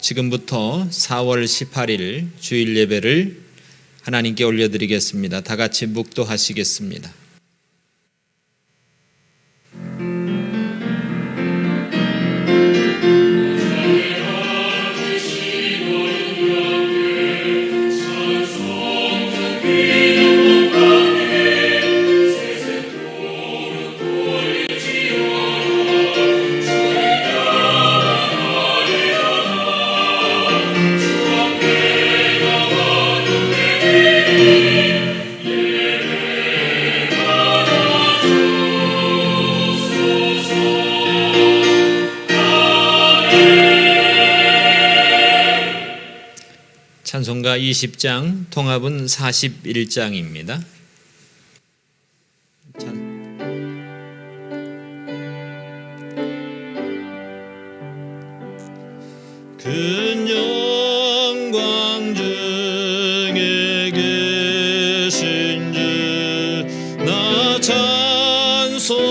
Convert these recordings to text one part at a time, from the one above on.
지금부터 4월 18일 주일 예배를 하나님께 올려드리겠습니다. 다 같이 묵도하시겠습니다. 찬송가 20장, 통합은 41장입니다. 큰 영광 중에 계신 주 나 찬송합니다.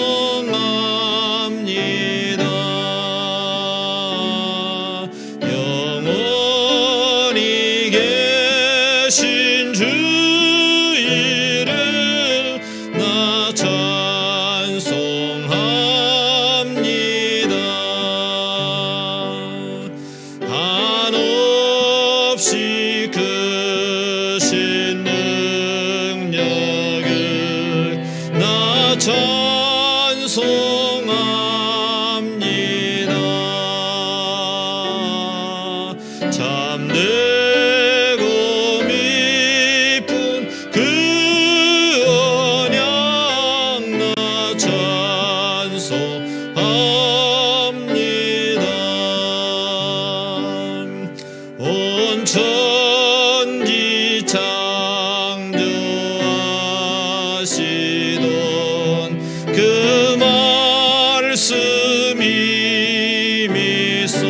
영원히 계신 주 이름 나 찬송합니다. 한없이 크신 능력을 나 찬송합니다. 참되고 미쁜 그 언약 나 찬송합니다. 온 천지 창조하시던 그 말씀이 미소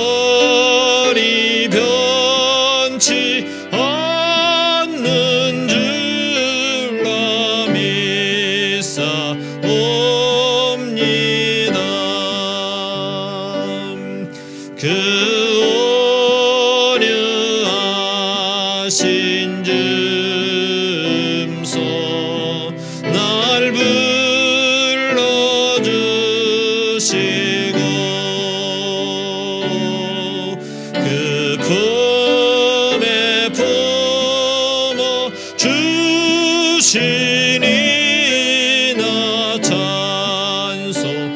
영원히 변치 않는 줄 나 믿사옵니다. 그 온유하신 줌소 날 불러주시고 그 품에 품어 주시니 나 찬송합니다.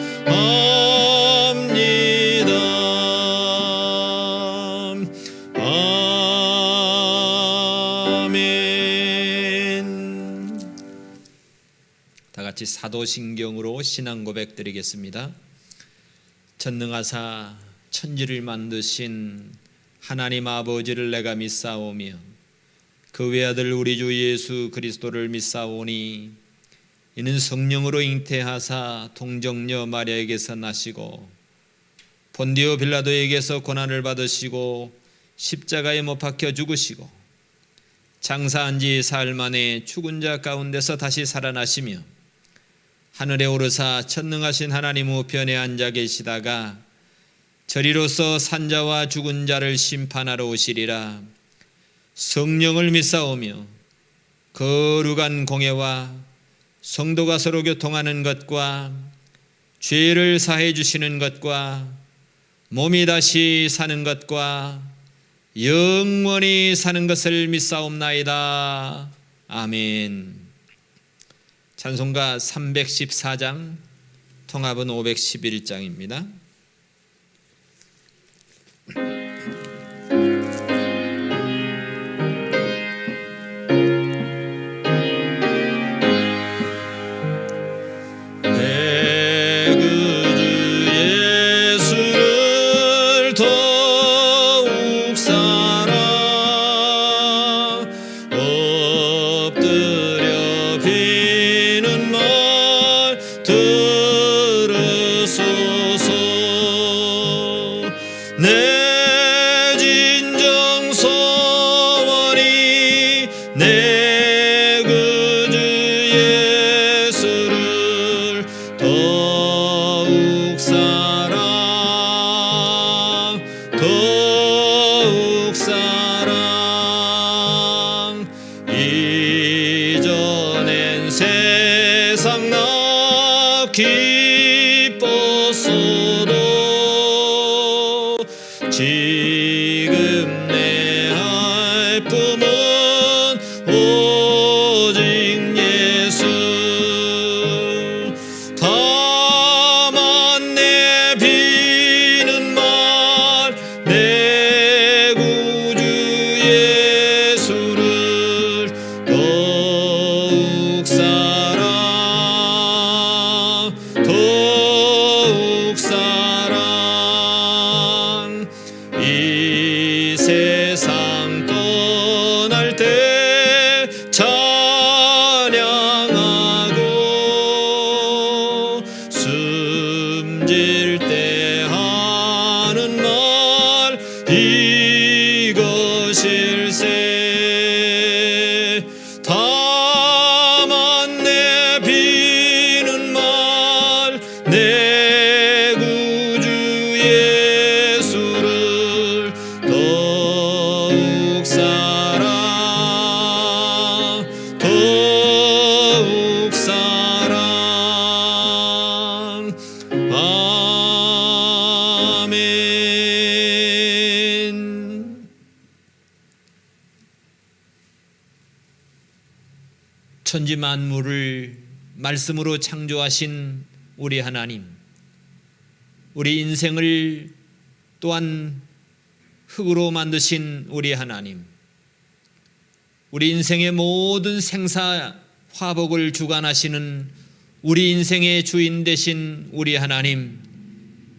아멘. 다 같이 사도신경으로 신앙 고백 드리겠습니다. 전능하사 천지를 만드신 하나님 아버지를 내가 믿사오며 그 외아들 우리 주 예수 그리스도를 믿사오니 이는 성령으로 잉태하사 동정녀 마리아에게서 나시고 본디오 빌라도에게서 고난을 받으시고 십자가에 못 박혀 죽으시고 장사한 지 사흘 만에 죽은 자 가운데서 다시 살아나시며 하늘에 오르사 천능하신 하나님 우편에 앉아 계시다가 저리로서 산자와 죽은 자를 심판하러 오시리라. 성령을 믿사오며 거룩한 공예와 성도가 서로 교통하는 것과 죄를 사해 주시는 것과 몸이 다시 사는 것과 영원히 사는 것을 믿사옵나이다. 아멘. 찬송가 314장, 통합은 511장입니다. 들으소서 내 꿈은 오직 예수. 다만 내 비는 말 내 구주 예수를 더욱 사랑 더욱 사랑. 이 세상 떠날 때 찬양하고 숨질 때 하는 말 이것일세. 다만 내 비는 말 내 구주 예수를 더욱 사랑 더욱 사랑. 아멘. 천지 만물을 말씀으로 창조하신 우리 하나님, 우리 인생을 또한 흙으로 만드신 우리 하나님, 우리 인생의 모든 생사 화복을 주관하시는 우리 인생의 주인 되신 우리 하나님,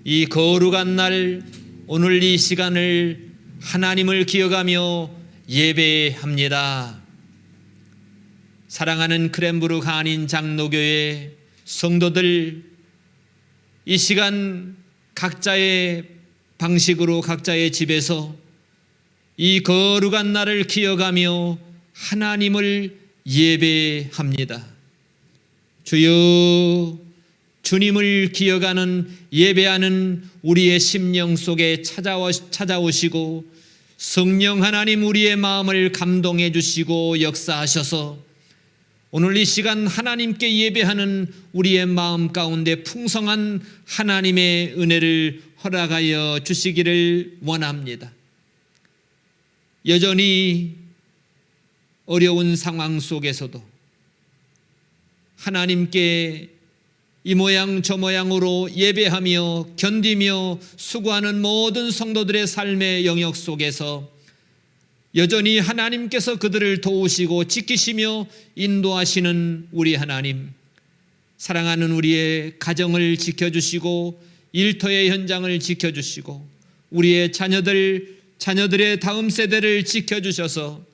이 거룩한 날 오늘 이 시간을 하나님을 기억하며 예배합니다. 사랑하는 크랜브르크 한인 장로교회 성도들, 이 시간 각자의 방식으로 각자의 집에서 이 거룩한 날을 기억하며 하나님을 예배합니다. 주여, 주님을 기억하는 예배하는 우리의 심령 속에 찾아오시고 성령 하나님 우리의 마음을 감동해 주시고 역사하셔서 오늘 이 시간 하나님께 예배하는 우리의 마음 가운데 풍성한 하나님의 은혜를 허락하여 주시기를 원합니다. 여전히 어려운 상황 속에서도 하나님께 이 모양 저 모양으로 예배하며 견디며 수고하는 모든 성도들의 삶의 영역 속에서 여전히 하나님께서 그들을 도우시고 지키시며 인도하시는 우리 하나님, 사랑하는 우리의 가정을 지켜주시고 일터의 현장을 지켜주시고 우리의 자녀들의 다음 세대를 지켜주셔서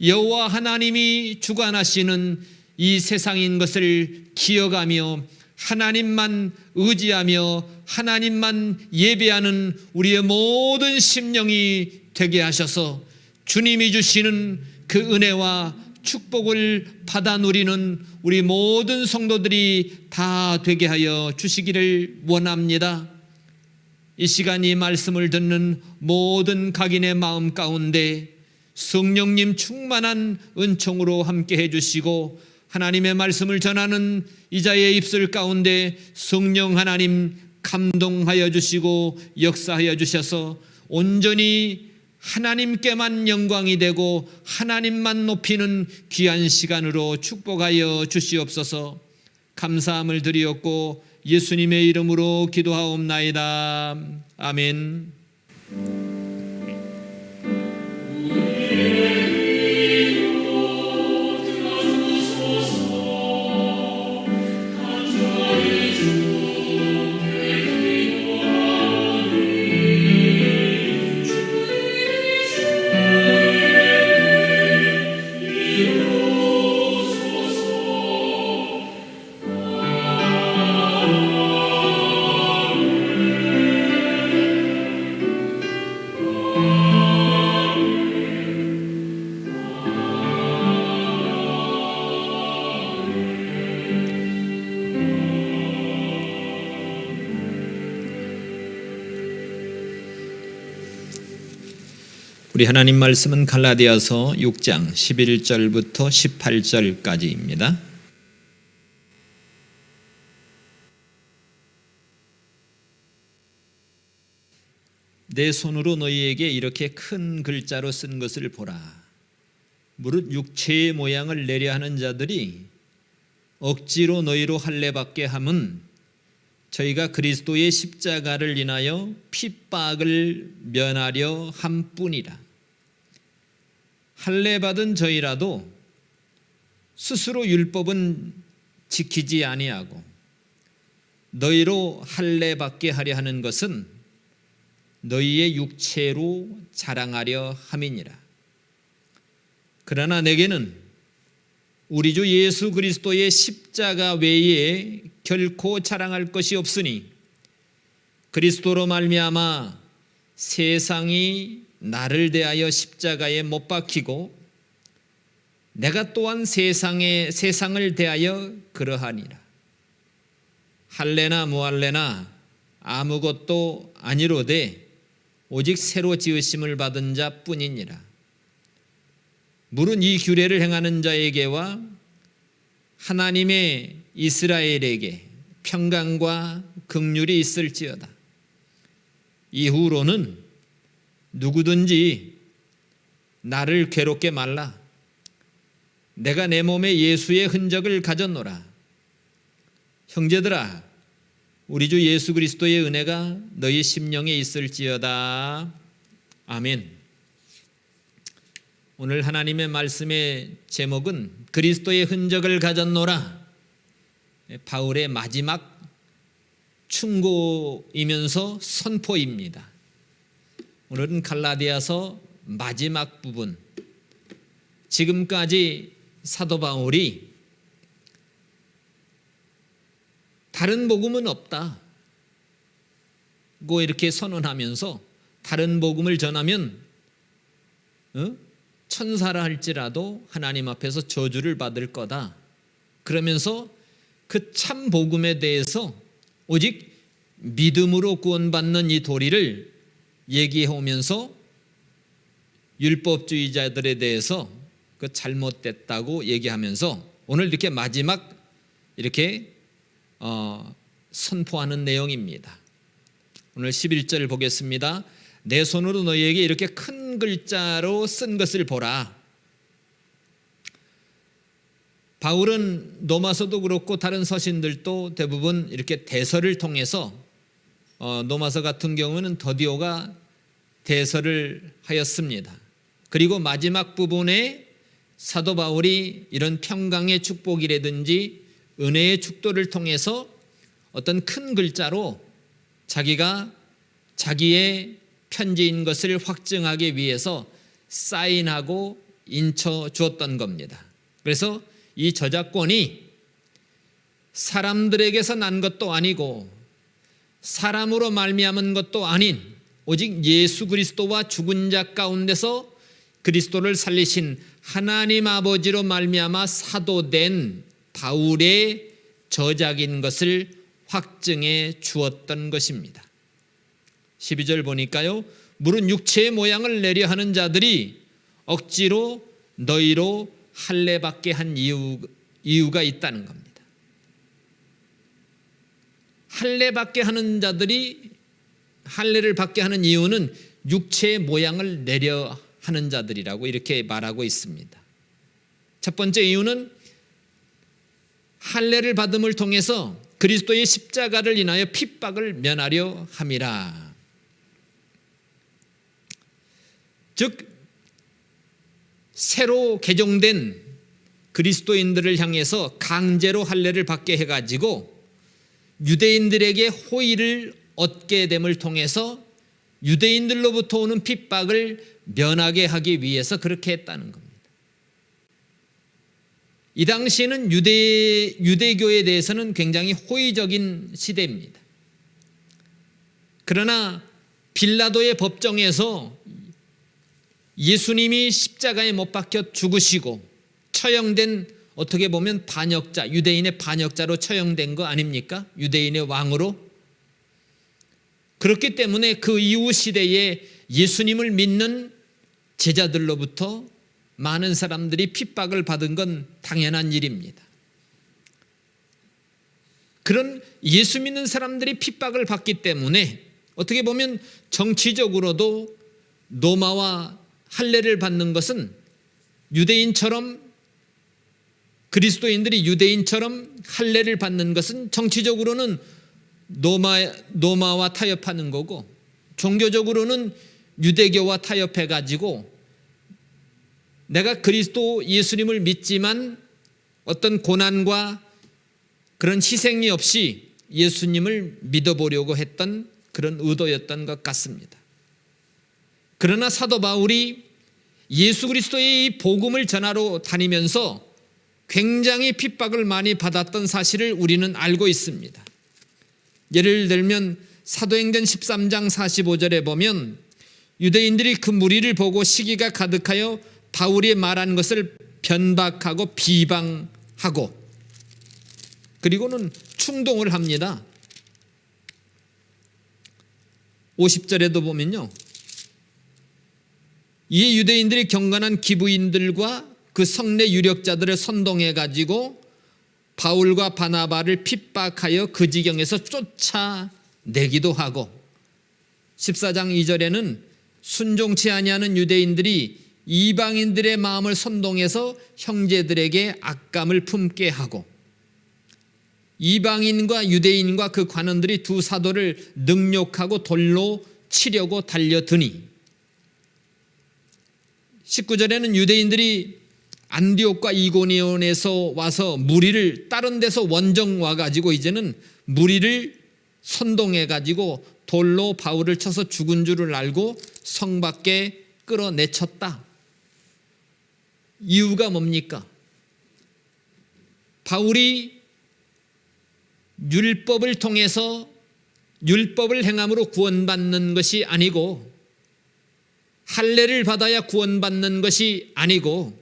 여호와 하나님이 주관하시는 이 세상인 것을 기억하며 하나님만 의지하며 하나님만 예배하는 우리의 모든 심령이 되게 하셔서 주님이 주시는 그 은혜와 축복을 받아 누리는 우리 모든 성도들이 다 되게 하여 주시기를 원합니다. 이 시간 이 말씀을 듣는 모든 각인의 마음 가운데 성령님 충만한 은총으로 함께 해주시고 하나님의 말씀을 전하는 이자의 입술 가운데 성령 하나님 감동하여 주시고 역사하여 주셔서 온전히 하나님께만 영광이 되고 하나님만 높이는 귀한 시간으로 축복하여 주시옵소서. 감사함을 드리옵고 예수님의 이름으로 기도하옵나이다. 아멘. 우리 하나님 말씀은 갈라디아서 6장 11절부터 18절까지입니다. 내 손으로 너희에게 이렇게 큰 글자로 쓴 것을 보라. 무릇 육체의 모양을 내려 하는 자들이 억지로 너희로 할례받게 함은 저희가 그리스도의 십자가를 인하여 핍박을 면하려 함뿐이라. 할례받은 저희라도 스스로 율법은 지키지 아니하고 너희로 할례받게 하려 하는 것은 너희의 육체로 자랑하려 함이니라. 그러나 내게는 우리 주 예수 그리스도의 십자가 외에 결코 자랑할 것이 없으니 그리스도로 말미암아 세상이 나를 대하여 십자가에 못 박히고 내가 또한 세상을 대하여 그러하니라. 할례나 무할례나 아무것도 아니로되 오직 새로 지으심을 받은 자뿐이니라. 물은 이 규례를 행하는 자에게와 하나님의 이스라엘에게 평강과 긍휼이 있을지어다. 이후로는 누구든지 나를 괴롭게 말라. 내가 내 몸에 예수의 흔적을 가졌노라. 형제들아, 우리 주 예수 그리스도의 은혜가 너희 심령에 있을지어다. 아멘. 오늘 하나님의 말씀의 제목은 그리스도의 흔적을 가졌노라. 바울의 마지막 충고이면서 선포입니다. 오늘은 갈라디아서 마지막 부분, 지금까지 사도 바울이 다른 복음은 없다고 이렇게 선언하면서 다른 복음을 전하면 천사라 할지라도 하나님 앞에서 저주를 받을 거다. 그러면서 그 참 복음에 대해서 오직 믿음으로 구원받는 이 도리를 얘기해 오면서 율법주의자들에 대해서 그 잘못됐다고 얘기하면서 오늘 이렇게 마지막 이렇게 선포하는 내용입니다. 오늘 11절 보겠습니다. 내 손으로 너희에게 이렇게 큰 글자로 쓴 것을 보라. 바울은 로마서도 그렇고 다른 서신들도 대부분 이렇게 대서를 통해서 로마서 같은 경우는 더디오가 대서를 하였습니다. 그리고 마지막 부분에 사도 바울이 이런 평강의 축복이라든지 은혜의 축도를 통해서 어떤 큰 글자로 자기가 자기의 편지인 것을 확증하기 위해서 사인하고 인쳐 주었던 겁니다. 그래서 이 저작권이 사람들에게서 난 것도 아니고 사람으로 말미암은 것도 아닌 오직 예수 그리스도와 죽은 자 가운데서 그리스도를 살리신 하나님 아버지로 말미암아 사도된 바울의 저작인 것을 확증해 주었던 것입니다. 12절 보니까요, 물은 육체의 모양을 내려 하는 자들이 억지로 너희로 할례받게 한 이유가 있다는 겁니다. 할례받게 하는 자들이 할례를 받게 하는 이유는 육체의 모양을 내려 하는 자들이라고 이렇게 말하고 있습니다. 첫 번째 이유는 할례를 받음을 통해서 그리스도의 십자가를 인하여 핍박을 면하려 함이라. 즉 새로 개종된 그리스도인들을 향해서 강제로 할례를 받게 해가지고 유대인들에게 호의를 얻게 됨을 통해서 유대인들로부터 오는 핍박을 면하게 하기 위해서 그렇게 했다는 겁니다. 이 당시에는 유대교에 대해서는 굉장히 호의적인 시대입니다. 그러나 빌라도의 법정에서 예수님이 십자가에 못 박혀 죽으시고 처형된, 어떻게 보면 반역자, 유대인의 반역자로 처형된 거 아닙니까? 유대인의 왕으로. 그렇기 때문에 그 이후 시대에 예수님을 믿는 제자들로부터 많은 사람들이 핍박을 받은 건 당연한 일입니다. 그런 예수 믿는 사람들이 핍박을 받기 때문에 어떻게 보면 정치적으로도 로마와 할례를 받는 것은 유대인처럼, 그리스도인들이 유대인처럼 할례를 받는 것은 정치적으로는 로마와 타협하는 거고, 종교적으로는 유대교와 타협해 가지고 내가 그리스도 예수님을 믿지만 어떤 고난과 그런 희생이 없이 예수님을 믿어보려고 했던 그런 의도였던 것 같습니다. 그러나 사도 바울이 예수 그리스도의 이 복음을 전하러 다니면서 굉장히 핍박을 많이 받았던 사실을 우리는 알고 있습니다. 예를 들면 사도행전 13장 45절에 보면 유대인들이 그 무리를 보고 시기가 가득하여 바울이 말한 것을 변박하고 비방하고 그리고는 충동을 합니다. 50절에도 보면요, 이에 유대인들이 경건한 기부인들과 그 성내 유력자들을 선동해 가지고 바울과 바나바를 핍박하여 그 지경에서 쫓아내기도 하고, 14장 2절에는 순종치 아니하는 유대인들이 이방인들의 마음을 선동해서 형제들에게 악감을 품게 하고, 이방인과 유대인과 그 관원들이 두 사도를 능욕하고 돌로 치려고 달려드니, 19절에는 유대인들이 안디옥과 이고니온에서 와서 무리를 다른 데서 원정 와가지고 이제는 무리를 선동해가지고 돌로 바울을 쳐서 죽은 줄을 알고 성 밖에 끌어내쳤다. 이유가 뭡니까? 바울이 율법을 통해서 율법을 행함으로 구원받는 것이 아니고, 할례를 받아야 구원받는 것이 아니고,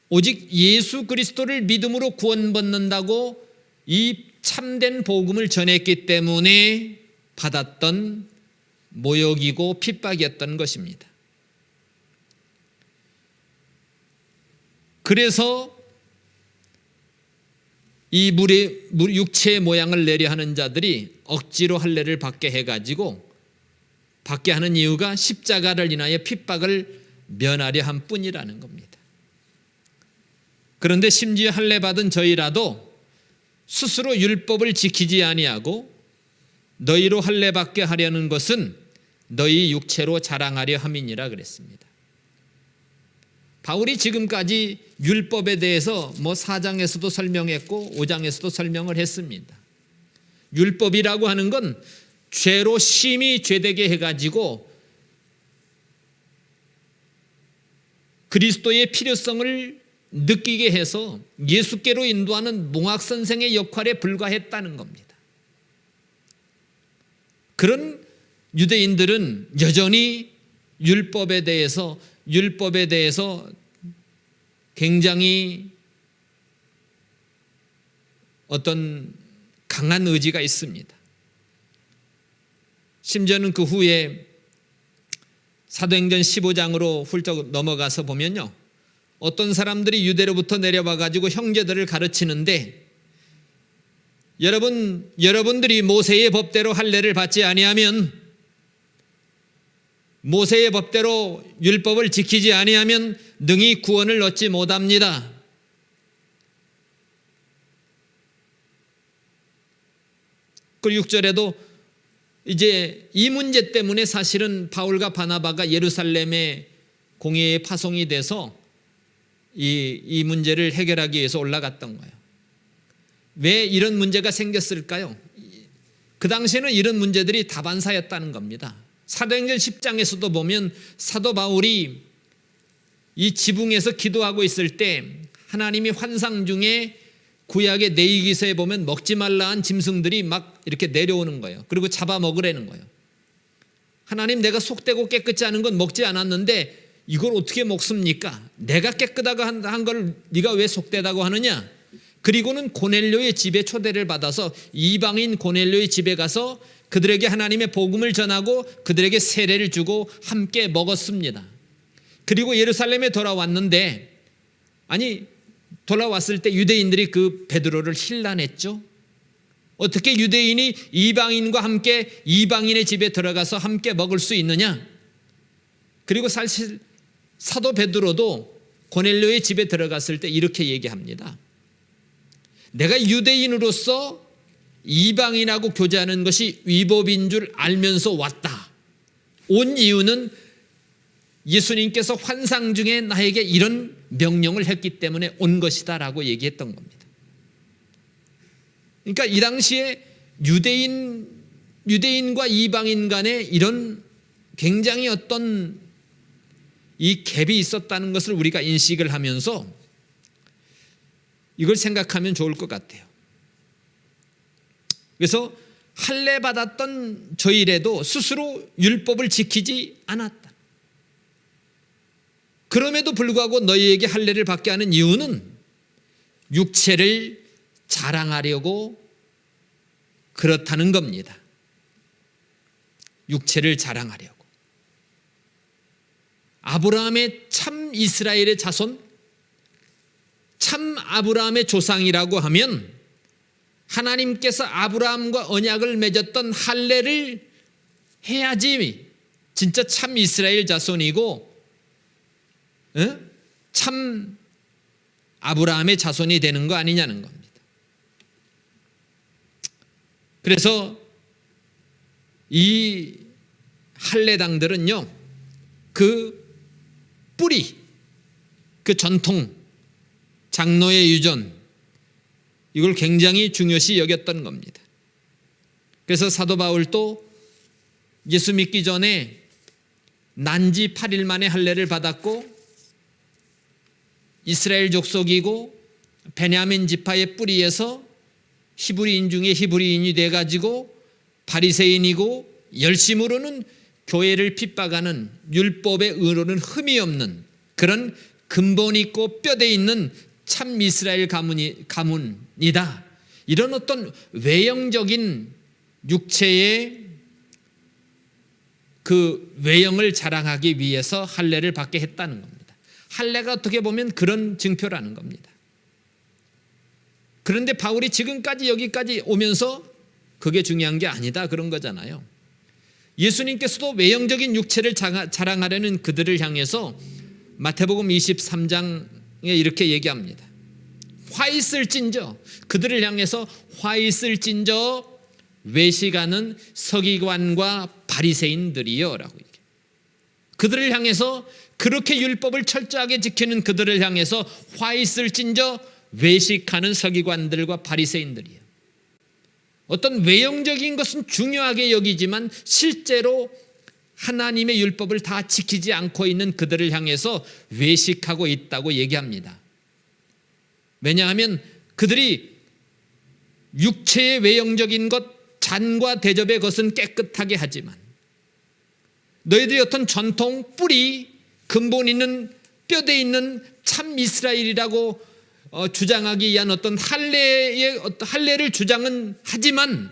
오직 예수 그리스도를 믿음으로 구원받는다고 이 참된 복음을 전했기 때문에 받았던 모욕이고 핍박이었던 것입니다. 그래서 이 육체의 모양을 내려 하는 자들이 억지로 할례를 받게 해가지고 받게 하는 이유가 십자가를 인하여 핍박을 면하려 한 뿐이라는 겁니다. 그런데 심지어 할례 받은 저희라도 스스로 율법을 지키지 아니하고 너희로 할례 받게 하려는 것은 너희 육체로 자랑하려 함이니라 그랬습니다. 바울이 지금까지 율법에 대해서 4장에서도 설명했고 5장에서도 설명을 했습니다. 율법이라고 하는 건 죄로 심히 죄되게 해가지고 그리스도의 필요성을 느끼게 해서 예수께로 인도하는 몽학 선생의 역할에 불과했다는 겁니다. 그런 유대인들은 여전히 율법에 대해서 굉장히 어떤 강한 의지가 있습니다. 심지어는 그 후에 사도행전 15장으로 훌쩍 넘어가서 보면요, 어떤 사람들이 유대로부터 내려와 가지고 형제들을 가르치는데, 여러분들이 모세의 법대로 할례를 받지 아니하면, 모세의 법대로 율법을 지키지 아니하면 능히 구원을 얻지 못합니다. 그리고 6절에도 이제 이 문제 때문에 사실은 바울과 바나바가 예루살렘에 공회에 파송이 돼서 이 문제를 해결하기 위해서 올라갔던 거예요. 왜 이런 문제가 생겼을까요? 그 당시에는 이런 문제들이 다반사였다는 겁니다. 사도행전 10장에서도 보면 사도 바울이 이 지붕에서 기도하고 있을 때 하나님이 환상 중에 구약의 레위기서에 보면 먹지 말라 한 짐승들이 막 이렇게 내려오는 거예요. 그리고 잡아먹으라는 거예요. 하나님, 내가 속되고 깨끗지 않은 건 먹지 않았는데 이걸 어떻게 먹습니까? 내가 깨끗하고 한 걸 네가 왜 속되다고 하느냐? 그리고는 고넬료의 집에 초대를 받아서 이방인 고넬료의 집에 가서 그들에게 하나님의 복음을 전하고 그들에게 세례를 주고 함께 먹었습니다. 그리고 예루살렘에 돌아왔는데, 돌아왔을 때 유대인들이 그 베드로를 힐난했죠. 어떻게 유대인이 이방인과 함께 이방인의 집에 들어가서 함께 먹을 수 있느냐? 그리고 사실 사도 베드로도 고넬료의 집에 들어갔을 때 이렇게 얘기합니다. 내가 유대인으로서 이방인하고 교제하는 것이 위법인 줄 알면서 왔다. 온 이유는 예수님께서 환상 중에 나에게 이런 명령을 했기 때문에 온 것이다 라고 얘기했던 겁니다. 그러니까 이 당시에 유대인과 이방인 간에 이런 굉장히 어떤 이 갭이 있었다는 것을 우리가 인식을 하면서 이걸 생각하면 좋을 것 같아요. 그래서 할례 받았던 저희라도 스스로 율법을 지키지 않았다. 그럼에도 불구하고 너희에게 할례를 받게 하는 이유는 육체를 자랑하려고 그렇다는 겁니다. 육체를 자랑하려고. 아브라함의 참 이스라엘의 자손, 참 아브라함의 조상이라고 하면 하나님께서 아브라함과 언약을 맺었던 할례를 해야지 진짜 참 이스라엘 자손이고 참 아브라함의 자손이 되는 거 아니냐는 겁니다. 그래서 이 할례당들은요, 그 뿌리, 그 전통, 장로의 유전, 이걸 굉장히 중요시 여겼던 겁니다. 그래서 사도 바울도 예수 믿기 전에 난지 8일 만에 할례를 받았고 이스라엘 족속이고 베냐민 지파의 뿌리에서 히브리인 중에 히브리인이 돼가지고 바리새인이고 열심으로는 교회를 핍박하는 율법의 의로는 흠이 없는 그런 근본 있고 뼈대 있는 참 이스라엘 가문이다. 이런 어떤 외형적인 육체의 그 외형을 자랑하기 위해서 할례를 받게 했다는 겁니다. 할례가 어떻게 보면 그런 증표라는 겁니다. 그런데 바울이 지금까지 여기까지 오면서 그게 중요한 게 아니다 그런 거잖아요. 예수님께서도 외형적인 육체를 자랑하려는 그들을 향해서 마태복음 23장에 이렇게 얘기합니다. 화 있을진저, 그들을 향해서 화 있을진저 외식하는 서기관과 바리새인들이요 라고 얘기해요. 그들을 향해서 그렇게 율법을 철저하게 지키는 그들을 향해서 화 있을진저 외식하는 서기관들과 바리새인들이에요. 어떤 외형적인 것은 중요하게 여기지만 실제로 하나님의 율법을 다 지키지 않고 있는 그들을 향해서 외식하고 있다고 얘기합니다. 왜냐하면 그들이 육체의 외형적인 것, 잔과 대접의 것은 깨끗하게 하지만 너희들이 어떤 전통, 뿌리, 근본 있는 뼈대 있는 참 이스라엘이라고 주장하기 위한 어떤 할례를 주장은 하지만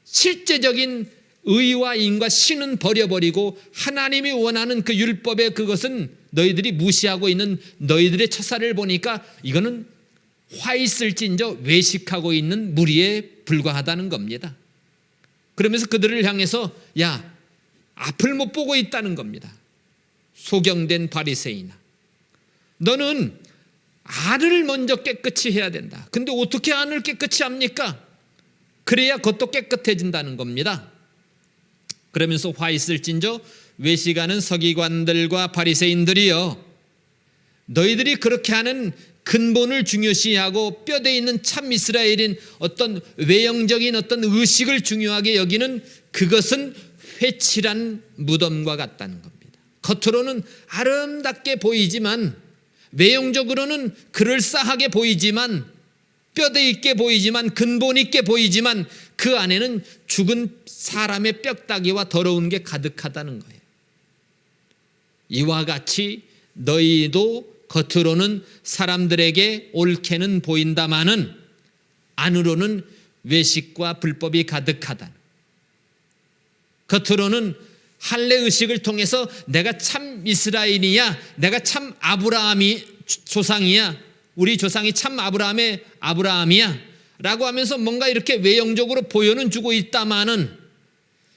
실제적인 의와 인과 신은 버려버리고 하나님이 원하는 그 율법의 그것은 너희들이 무시하고 있는 너희들의 처사를 보니까 이거는 화 있을진저 외식하고 있는 무리에 불과하다는 겁니다. 그러면서 그들을 향해서 야, 앞을 못 보고 있다는 겁니다. 소경된 바리새인아, 너는 안을 먼저 깨끗이 해야 된다. 근데 어떻게 안을 깨끗이 합니까? 그래야 겉도 깨끗해진다는 겁니다. 그러면서 화 있을진저 외식하는 서기관들과 바리새인들이여, 너희들이 그렇게 하는 근본을 중요시하고 뼈대 있는 참 이스라엘인 어떤 외형적인 어떤 의식을 중요하게 여기는 그것은 회칠한 무덤과 같다는 겁니다. 겉으로는 아름답게 보이지만, 외형적으로는 그럴싸하게 보이지만, 뼈대 있게 보이지만, 근본 있게 보이지만 그 안에는 죽은 사람의 뼈다귀와 더러운 게 가득하다는 거예요. 이와 같이 너희도 겉으로는 사람들에게 옳게는 보인다마는 안으로는 외식과 불법이 가득하다. 겉으로는 할례 의식을 통해서 내가 참 이스라엘이야, 내가 참 아브라함이 조상이야, 우리 조상이 참 아브라함이야 라고 하면서 뭔가 이렇게 외형적으로 보여는 주고 있다마는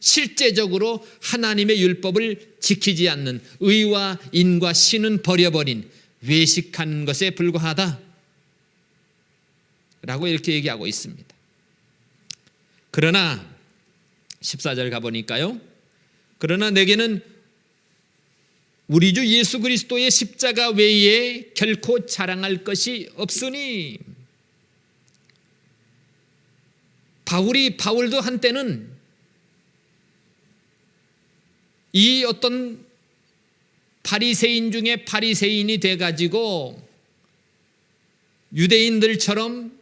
실제적으로 하나님의 율법을 지키지 않는 의와 인과 신은 버려버린 외식하는 것에 불과하다 라고 이렇게 얘기하고 있습니다. 그러나 14절 가보니까요, 그러나 내게는 우리 주 예수 그리스도의 십자가 외에 결코 자랑할 것이 없으니. 바울도 한때는 이 어떤 바리새인 중에 바리새인이 돼가지고 유대인들처럼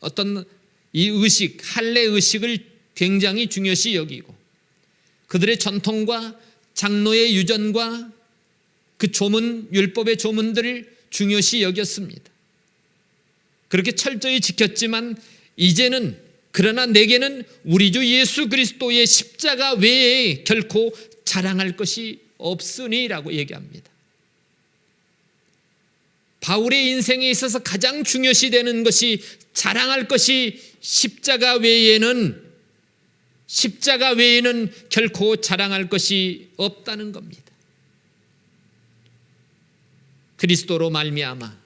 어떤 이 의식, 할례 의식을 굉장히 중요시 여기고 그들의 전통과 장로의 유전과 그 조문, 율법의 조문들을 중요시 여겼습니다. 그렇게 철저히 지켰지만 이제는 그러나 내게는 우리 주 예수 그리스도의 십자가 외에 결코 자랑할 것이 없으니라고 얘기합니다. 바울의 인생에 있어서 가장 중요시 되는 것이 자랑할 것이 십자가 외에는 결코 자랑할 것이 없다는 겁니다. 그리스도로 말미암아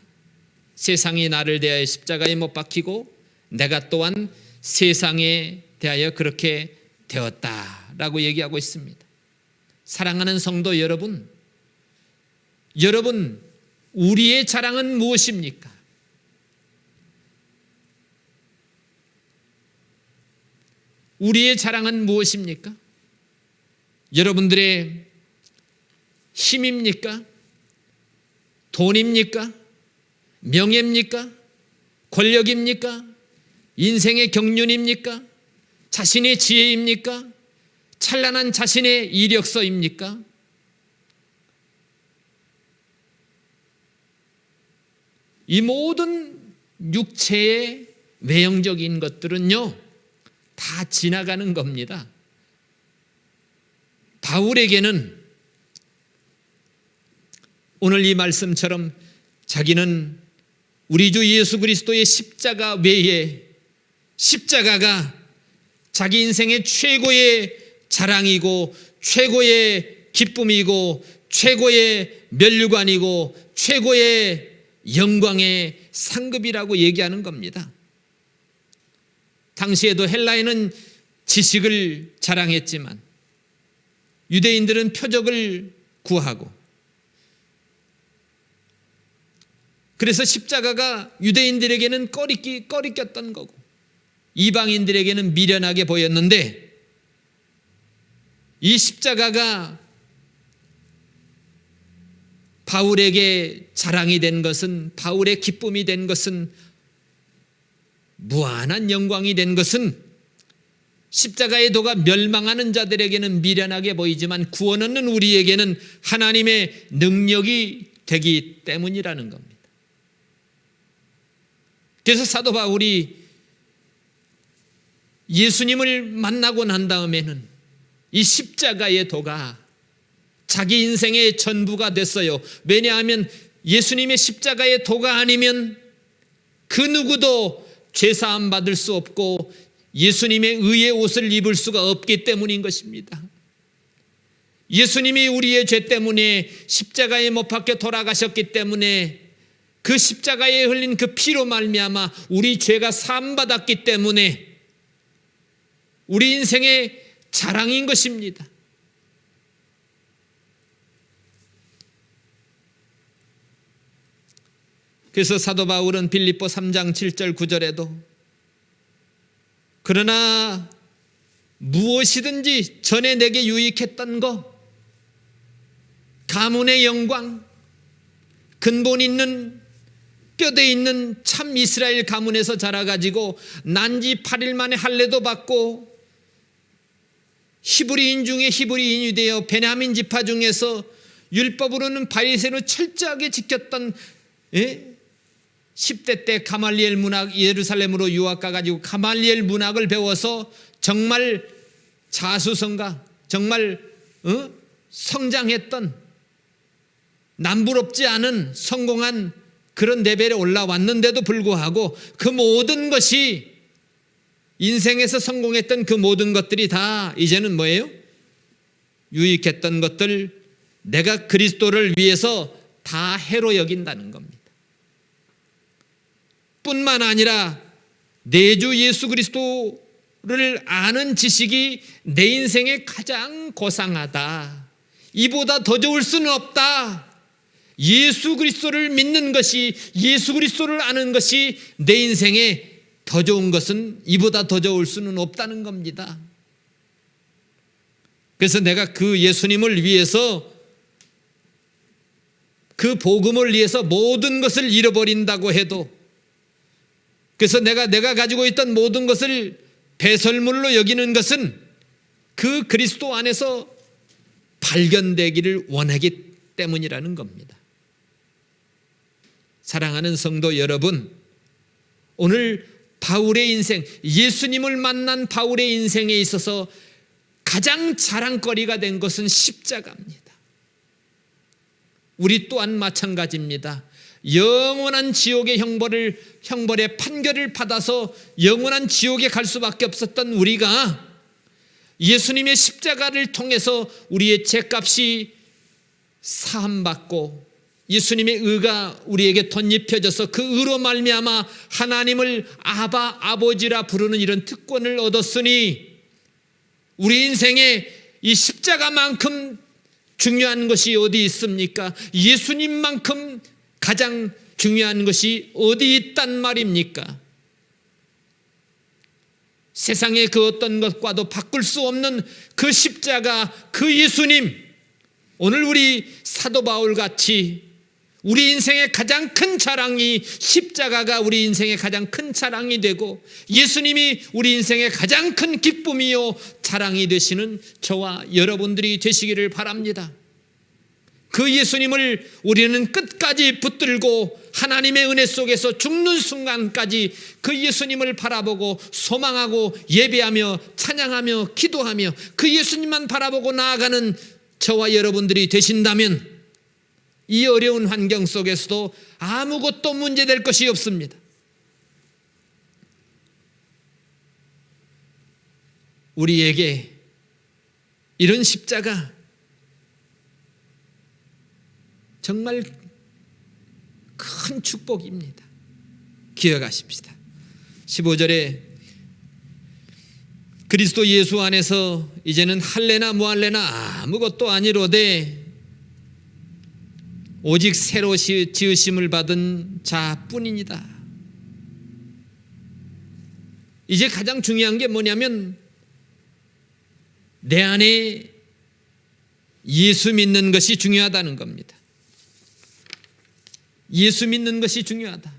세상이 나를 대하여 십자가에 못 박히고 내가 또한 세상에 대하여 그렇게 되었다라고 얘기하고 있습니다. 사랑하는 성도 여러분, 우리의 자랑은 무엇입니까? 우리의 자랑은 무엇입니까? 여러분들의 힘입니까? 돈입니까? 명예입니까? 권력입니까? 인생의 경륜입니까? 자신의 지혜입니까? 찬란한 자신의 이력서입니까? 이 모든 육체의 외형적인 것들은요, 다 지나가는 겁니다. 바울에게는 오늘 이 말씀처럼 자기는 우리 주 예수 그리스도의 십자가 외에 십자가가 자기 인생의 최고의 자랑이고 최고의 기쁨이고 최고의 면류관이고 최고의 영광의 상급이라고 얘기하는 겁니다. 당시에도 헬라인은 지식을 자랑했지만 유대인들은 표적을 구하고, 그래서 십자가가 유대인들에게는 꺼리꼈던 거고 이방인들에게는 미련하게 보였는데, 이 십자가가 바울에게 자랑이 된 것은, 바울의 기쁨이 된 것은, 무한한 영광이 된 것은, 십자가의 도가 멸망하는 자들에게는 미련하게 보이지만 구원 얻는 우리에게는 하나님의 능력이 되기 때문이라는 겁니다. 그래서 사도 바울이 예수님을 만나고 난 다음에는 이 십자가의 도가 자기 인생의 전부가 됐어요. 왜냐하면 예수님의 십자가의 도가 아니면 그 누구도 죄사함 받을 수 없고 예수님의 의의 옷을 입을 수가 없기 때문인 것입니다. 예수님이 우리의 죄 때문에 십자가에 못 박혀 돌아가셨기 때문에 그 십자가에 흘린 그 피로 말미암아 우리 죄가 사함 받았기 때문에 우리 인생의 자랑인 것입니다. 그래서 사도 바울은 빌립보 3장 7절 9절에도 그러나 무엇이든지 전에 내게 유익했던 것, 가문의 영광, 근본 있는 뼈대 있는 참 이스라엘 가문에서 자라가지고 난지 8일 만에 할례도 받고 히브리인 중에 히브리인이 되어 베냐민 지파 중에서 율법으로는 바리새인으로 철저하게 지켰던 10대 때 가말리엘 문학, 예루살렘으로 유학 가가지고 가말리엘 문학을 배워서 정말 자수성가, 정말 성장했던 남부럽지 않은 성공한 그런 레벨에 올라왔는데도 불구하고 그 모든 것이 인생에서 성공했던 그 모든 것들이 다 이제는 뭐예요? 유익했던 것들, 내가 그리스도를 위해서 다 해로 여긴다는 겁니다. 뿐만 아니라 내 주 예수 그리스도를 아는 지식이 내 인생에 가장 고상하다. 이보다 더 좋을 수는 없다. 예수 그리스도를 믿는 것이, 예수 그리스도를 아는 것이 내 인생에 더 좋은 것은 이보다 더 좋을 수는 없다는 겁니다. 그래서 내가 그 예수님을 위해서, 그 복음을 위해서 모든 것을 잃어버린다고 해도, 그래서 내가 가지고 있던 모든 것을 배설물로 여기는 것은 그 그리스도 안에서 발견되기를 원하기 때문이라는 겁니다. 사랑하는 성도 여러분, 오늘 바울의 인생, 예수님을 만난 바울의 인생에 있어서 가장 자랑거리가 된 것은 십자가입니다. 우리 또한 마찬가지입니다. 영원한 지옥의 형벌의 판결을 받아서 영원한 지옥에 갈 수밖에 없었던 우리가 예수님의 십자가를 통해서 우리의 죄값이 사함받고 예수님의 의가 우리에게 덧입혀져서 그 의로 말미암아 하나님을 아바, 아버지라 부르는 이런 특권을 얻었으니 우리 인생에 이 십자가만큼 중요한 것이 어디 있습니까? 예수님만큼 가장 중요한 것이 어디 있단 말입니까? 세상의 그 어떤 것과도 바꿀 수 없는 그 십자가, 그 예수님, 오늘 우리 사도 바울 같이 우리 인생의 가장 큰 자랑이, 십자가가 우리 인생의 가장 큰 자랑이 되고 예수님이 우리 인생의 가장 큰 기쁨이요 자랑이 되시는 저와 여러분들이 되시기를 바랍니다. 그 예수님을 우리는 끝까지 붙들고 하나님의 은혜 속에서 죽는 순간까지 그 예수님을 바라보고 소망하고 예배하며 찬양하며 기도하며 그 예수님만 바라보고 나아가는 저와 여러분들이 되신다면 이 어려운 환경 속에서도 아무것도 문제될 것이 없습니다. 우리에게 이런 십자가 정말 큰 축복입니다. 기억하십시다. 15절에 그리스도 예수 안에서 이제는 할례나 무할례나 아무것도 아니로되 오직 새로 지으심을 받은 자뿐이니라. 이제 가장 중요한 게 뭐냐면 내 안에 예수 믿는 것이 중요하다는 겁니다. 예수 믿는 것이 중요하다.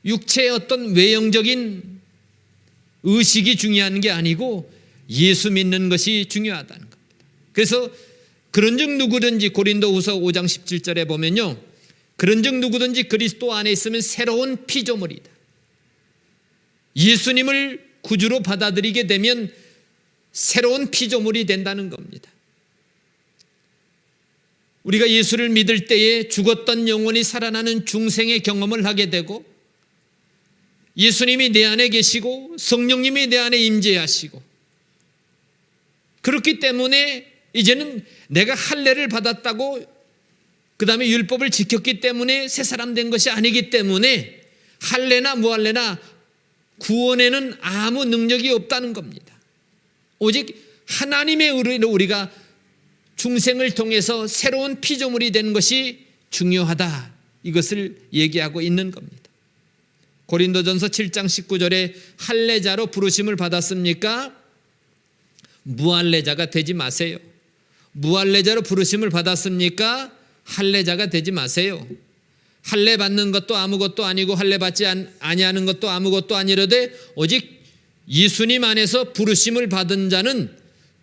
육체의 어떤 외형적인 의식이 중요한 게 아니고 예수 믿는 것이 중요하다는 겁니다. 그래서 그런즉 누구든지 고린도후서 5장 17절에 보면요, 그런즉 누구든지 그리스도 안에 있으면 새로운 피조물이다. 예수님을 구주로 받아들이게 되면 새로운 피조물이 된다는 겁니다. 우리가 예수를 믿을 때에 죽었던 영혼이 살아나는 중생의 경험을 하게 되고 예수님이 내 안에 계시고 성령님이 내 안에 임재하시고 그렇기 때문에 이제는 내가 할례를 받았다고 그 다음에 율법을 지켰기 때문에 새 사람 된 것이 아니기 때문에 할례나 무할례나 구원에는 아무 능력이 없다는 겁니다. 오직 하나님의 의로 우리가 중생을 통해서 새로운 피조물이 되는 것이 중요하다. 이것을 얘기하고 있는 겁니다. 고린도전서 7장 19절에 할례자로 부르심을 받았습니까? 무할례자가 되지 마세요. 무할례자로 부르심을 받았습니까? 할례자가 되지 마세요. 할례 받는 것도 아무것도 아니고 할례 받지 아니하는 것도 아무것도 아니로되 오직 예수님 안에서 부르심을 받은 자는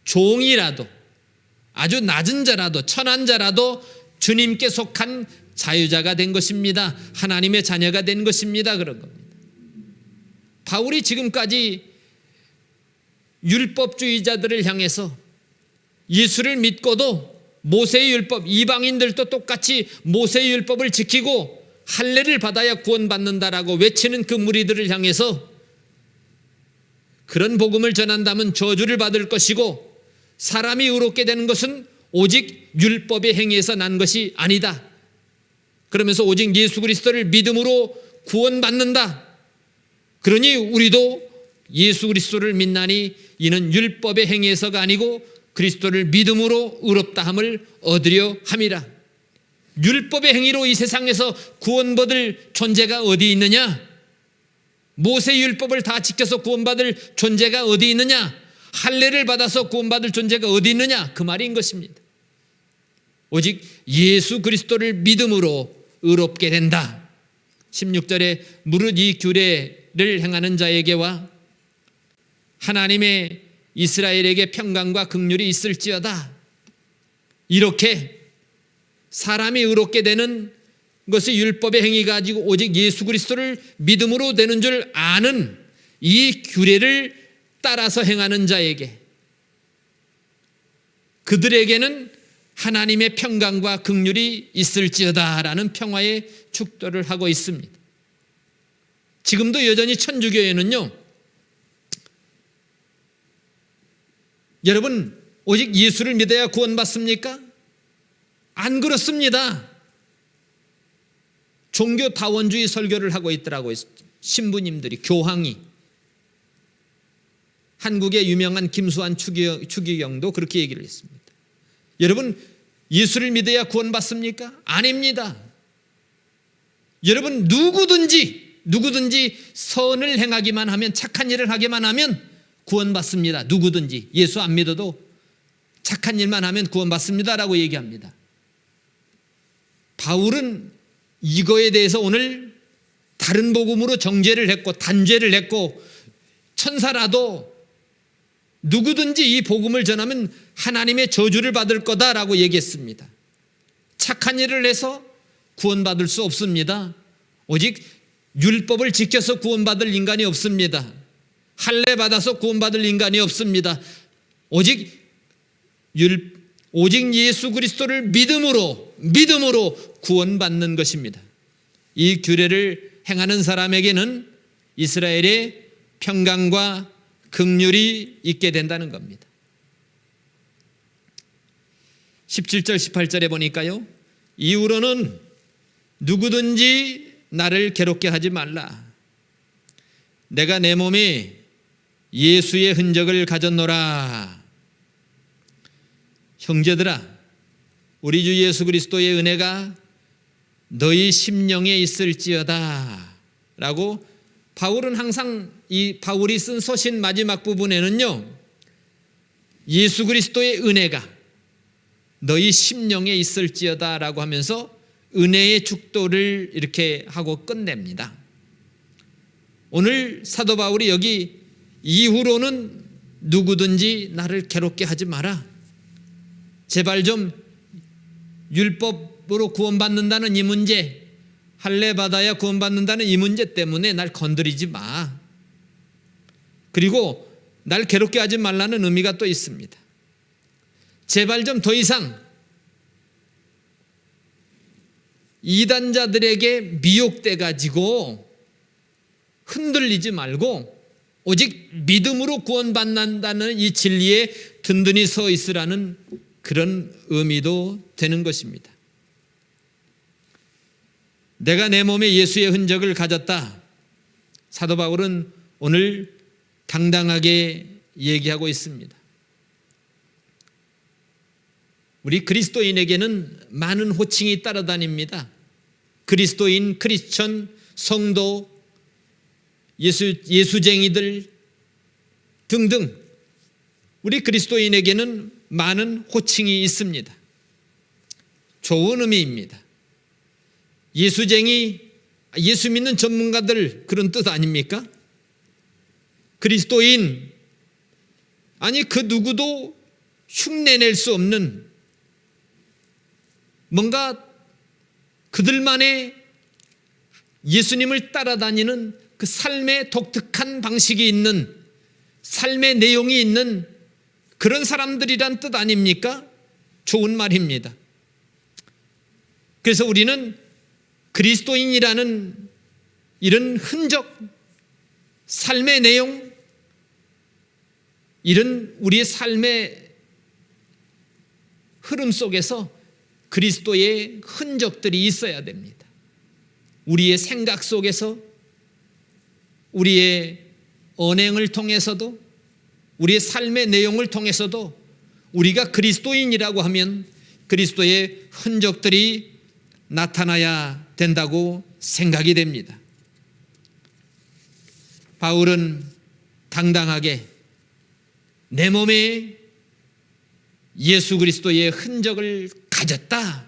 종이라도 아주 낮은 자라도 천한 자라도 주님께 속한 자유자가 된 것입니다. 하나님의 자녀가 된 것입니다. 그런 겁니다. 바울이 지금까지 율법주의자들을 향해서 예수를 믿고도 모세의 율법, 이방인들도 똑같이 모세의 율법을 지키고 할례를 받아야 구원받는다라고 외치는 그 무리들을 향해서 그런 복음을 전한다면 저주를 받을 것이고, 사람이 의롭게 되는 것은 오직 율법의 행위에서 난 것이 아니다. 그러면서 오직 예수 그리스도를 믿음으로 구원받는다. 그러니 우리도 예수 그리스도를 믿나니 이는 율법의 행위에서가 아니고 그리스도를 믿음으로 의롭다함을 얻으려 함이라. 율법의 행위로 이 세상에서 구원받을 존재가 어디 있느냐? 모세 율법을 다 지켜서 구원받을 존재가 어디 있느냐? 할례를 받아서 구원받을 존재가 어디 있느냐? 그 말인 것입니다. 오직 예수 그리스도를 믿음으로 의롭게 된다. 16절에 무릇 이 규례를 행하는 자에게와 하나님의 이스라엘에게 평강과 긍휼이 있을지어다. 이렇게 사람이 의롭게 되는 것이 율법의 행위가 아니고 오직 예수 그리스도를 믿음으로 되는 줄 아는 이 규례를 따라서 행하는 자에게, 그들에게는 하나님의 평강과 긍휼이 있을지어다라는 평화의 축도를 하고 있습니다. 지금도 여전히 천주교회는요, 여러분 오직 예수를 믿어야 구원받습니까? 안 그렇습니다. 종교 다원주의 설교를 하고 있더라고요. 신부님들이, 교황이. 한국의 유명한 김수환 추기경도 그렇게 얘기를 했습니다. 여러분 예수를 믿어야 구원받습니까? 아닙니다. 여러분 누구든지 선을 행하기만 하면, 착한 일을 하기만 하면 구원받습니다. 누구든지. 예수 안 믿어도 착한 일만 하면 구원받습니다라고 얘기합니다. 바울은 이거에 대해서 오늘 다른 복음으로 정죄를 했고 단죄를 했고, 천사라도 누구든지 이 복음을 전하면 하나님의 저주를 받을 거다라고 얘기했습니다. 착한 일을 해서 구원받을 수 없습니다. 오직 율법을 지켜서 구원받을 인간이 없습니다. 할례 받아서 구원받을 인간이 없습니다. 오직 예수 그리스도를 믿음으로 구원받는 것입니다. 이 규례를 행하는 사람에게는 이스라엘의 평강과 긍휼이 있게 된다는 겁니다. 17절 18절에 보니까요, 이후로는 누구든지 나를 괴롭게 하지 말라. 내가 내 몸에 예수의 흔적을 가졌노라. 형제들아, 우리 주 예수 그리스도의 은혜가 너희 심령에 있을지어다 라고 바울은 항상, 이 바울이 쓴 서신 마지막 부분에는요, 예수 그리스도의 은혜가 너희 심령에 있을지어다 라고 하면서 은혜의 축도를 이렇게 하고 끝냅니다. 오늘 사도 바울이 여기 이후로는 누구든지 나를 괴롭게 하지 마라. 제발 좀 율법으로 구원받는다는 이 문제, 할례 받아야 구원받는다는 이 문제 때문에 날 건드리지 마. 그리고 날 괴롭게 하지 말라는 의미가 또 있습니다. 제발 좀 더 이상 이단자들에게 미혹돼 가지고 흔들리지 말고 오직 믿음으로 구원받는다는 이 진리에 든든히 서 있으라는 그런 의미도 되는 것입니다. 내가 내 몸에 예수의 흔적을 가졌다. 사도 바울은 오늘 당당하게 얘기하고 있습니다. 우리 그리스도인에게는 많은 호칭이 따라다닙니다. 그리스도인, 크리스천, 성도, 예수쟁이들 등등 우리 그리스도인에게는 많은 호칭이 있습니다. 좋은 의미입니다. 예수쟁이, 예수 믿는 전문가들 그런 뜻 아닙니까? 그리스도인, 아니 그 누구도 흉내낼 수 없는, 뭔가 그들만의 예수님을 따라다니는 그 삶의 독특한 방식이 있는, 삶의 내용이 있는 그런 사람들이란 뜻 아닙니까? 좋은 말입니다. 그래서 우리는 그리스도인이라는 이런 흔적, 삶의 내용, 이런 우리의 삶의 흐름 속에서 그리스도의 흔적들이 있어야 됩니다. 우리의 생각 속에서, 우리의 언행을 통해서도, 우리의 삶의 내용을 통해서도 우리가 그리스도인이라고 하면 그리스도의 흔적들이 나타나야 된다고 생각이 됩니다. 바울은 당당하게 내 몸에 예수 그리스도의 흔적을 가졌다.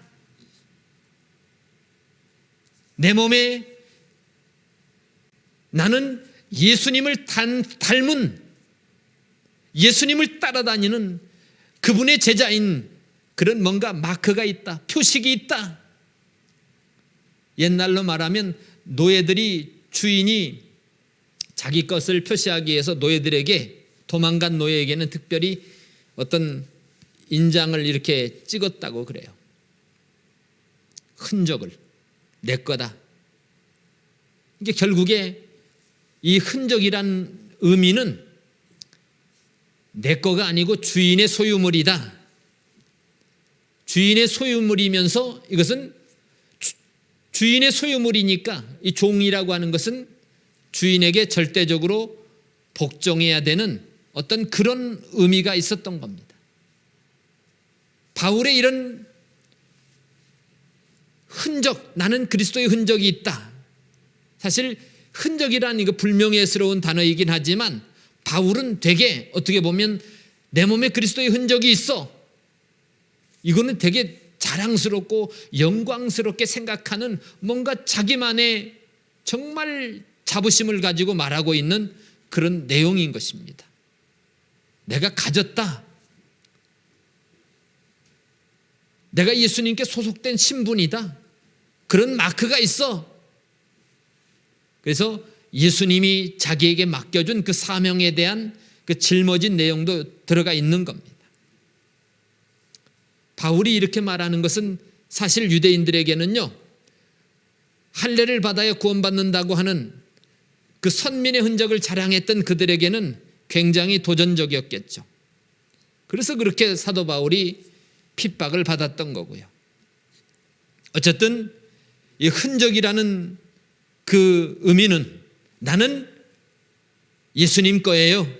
내 몸에 나는 예수님을 닮은, 예수님을 따라다니는 그분의 제자인 그런 뭔가 마크가 있다, 표식이 있다. 옛날로 말하면 노예들이 주인이 자기 것을 표시하기 위해서 노예들에게, 도망간 노예에게는 특별히 어떤 인장을 이렇게 찍었다고 그래요. 흔적을, 내 거다. 이게 결국에 이 흔적이란 의미는 내 거가 아니고 주인의 소유물이다. 주인의 소유물이면서 이것은 주인의 소유물이니까 이 종이라고 하는 것은 주인에게 절대적으로 복종해야 되는 어떤 그런 의미가 있었던 겁니다. 바울의 이런 흔적, 나는 그리스도의 흔적이 있다. 사실 흔적이란 이거 불명예스러운 단어이긴 하지만 바울은 되게 어떻게 보면 내 몸에 그리스도의 흔적이 있어. 이거는 되게 자랑스럽고 영광스럽게 생각하는 뭔가 자기만의 정말 자부심을 가지고 말하고 있는 그런 내용인 것입니다. 내가 가졌다. 내가 예수님께 소속된 신분이다. 그런 마크가 있어. 그래서 예수님이 자기에게 맡겨준 그 사명에 대한 그 짊어진 내용도 들어가 있는 겁니다. 바울이 이렇게 말하는 것은 사실 유대인들에게는요, 할례를 받아야 구원받는다고 하는 그 선민의 흔적을 자랑했던 그들에게는 굉장히 도전적이었겠죠. 그래서 그렇게 사도 바울이 핍박을 받았던 거고요. 어쨌든 이 흔적이라는 그 의미는 나는 예수님 거예요.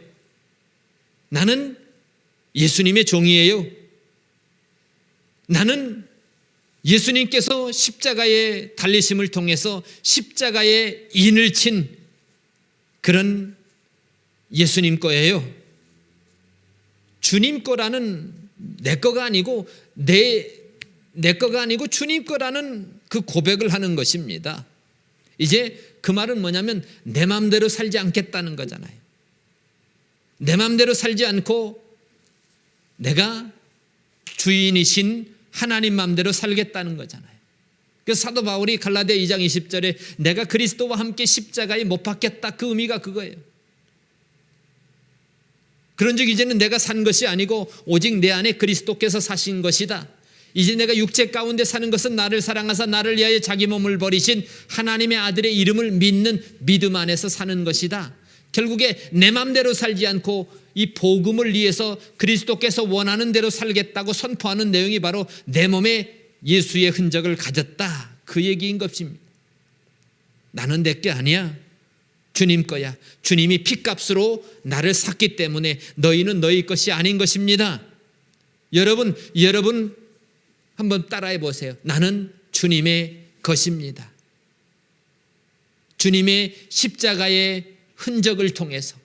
나는 예수님의 종이에요. 나는 예수님께서 십자가의 달리심을 통해서 십자가의 인을 친 그런 예수님 거예요. 주님 거라는 내 거가 아니고 내 거가 아니고 주님 거라는 그 고백을 하는 것입니다. 이제 그 말은 뭐냐면 내 마음대로 살지 않겠다는 거잖아요. 내 마음대로 살지 않고 내가 주인이신 하나님 마음대로 살겠다는 거잖아요. 그래서 사도 바울이 갈라디아 2장 20절에 내가 그리스도와 함께 십자가에 못 박혔다, 그 의미가 그거예요. 그런즉 이제는 내가 산 것이 아니고 오직 내 안에 그리스도께서 사신 것이다. 이제 내가 육체 가운데 사는 것은 나를 사랑하사 나를 위하여 자기 몸을 버리신 하나님의 아들의 이름을 믿는 믿음 안에서 사는 것이다. 결국에 내 맘대로 살지 않고 이 복음을 위해서 그리스도께서 원하는 대로 살겠다고 선포하는 내용이 바로 내 몸에 예수의 흔적을 가졌다, 그 얘기인 것입니다. 나는 내 게 아니야. 주님 거야. 주님이 핏값으로 나를 샀기 때문에 너희는 너희 것이 아닌 것입니다. 여러분 한번 따라해 보세요. 나는 주님의 것입니다. 주님의 십자가의 흔적을 통해서